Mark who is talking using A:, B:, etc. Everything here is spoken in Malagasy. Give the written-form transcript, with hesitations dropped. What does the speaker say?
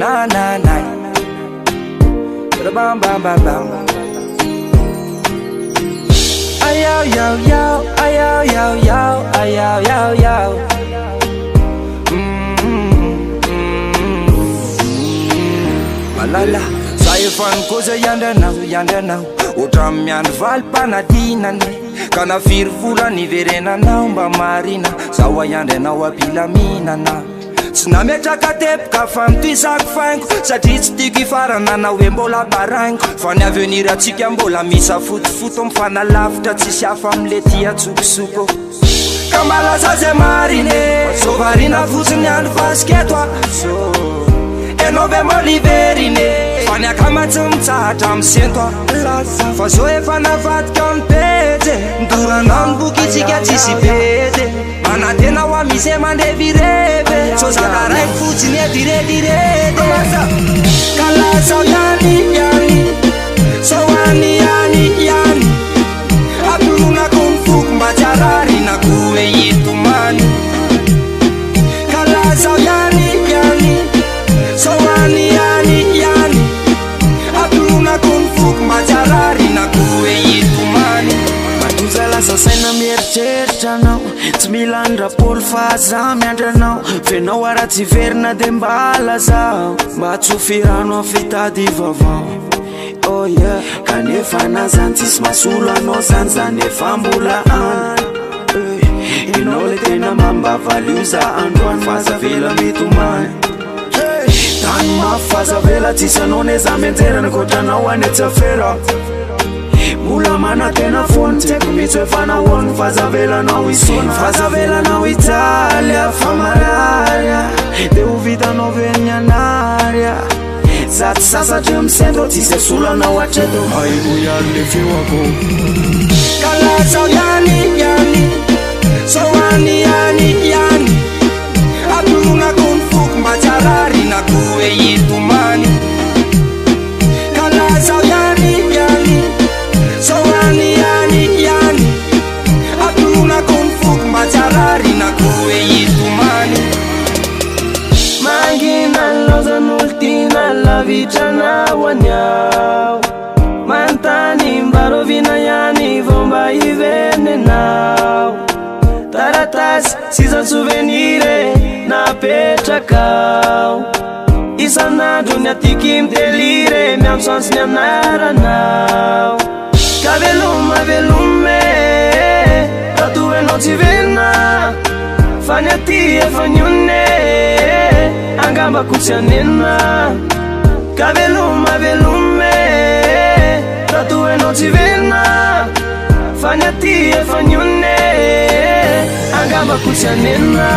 A: na na na. Bam bam bam bam. Ayo yo yo, ayo yo yo, ayo yo yo. Malala, saya fan koza yanda now. Otram yan val panadina ne. Kana firfula ni verena na mba marina. Sawa yanda na wapila mina na. Sinametraka tepika fa mitoizako faingo satria tsy tiako hifarana na hoe mbola baraingo fa ny avenir atsika mbola misa fotofoto mifanalavitra tsisy hafa amile tia tsokosoko ka malaza zay marine sovarina fotsiny andro vasiketo enao ve moliverine fa ny akamatsy mitsahatra am'sento fa zao efa navadika am'peje ndorana am'boky itsika tsisy pede manatena ho amisy mandevireve sozana raiky fotsiny ediredirede kalazao yani so yani apilonako mifoko mba tsy ararinako hoe itomany kalazao yani so yani apilonako mifoko mba tsy ararinako hoe itomany matoza lasa saina mieritreritra anao tsy mila andrapolo fa za miandranao fenao aratsy verina de mbala zao mba tsofirano afitady vavao oh yeah kanefa nazany tsisy masolo anao zany efa mbola any inao le tena mambavaly za androany fazavela mitomany tany mafazavela tsisy anao ne za mianjerana kotranao anetsafera mula mana tena fony tseko mitsy hoe fanahoany fazavelanao isona fazavelanao italia fa malaria de ho vitanao venyanarya za tsy sasatry am'sendro tsisy solanao atreto haino iany le feoako kalazao yani so yani apilonako mifoko mba tsy ararinako hoe itomany kalazao yani so yani apilonako mifoko mba tsy ararinako hoe itomany mangina lozan'oltina lavitranao anyao mantany mbarovina yani vo mba hivenenao taratasy siza souvenire napetrakao isan'andro ny atiky midelire miamsoansy ny anaranao ka velume ratoenao tsy vena fa ny aty efa nyone angambako tsy anena ka velume ratoenao tsy vena fa ny aty efa nyone angambako tsy anena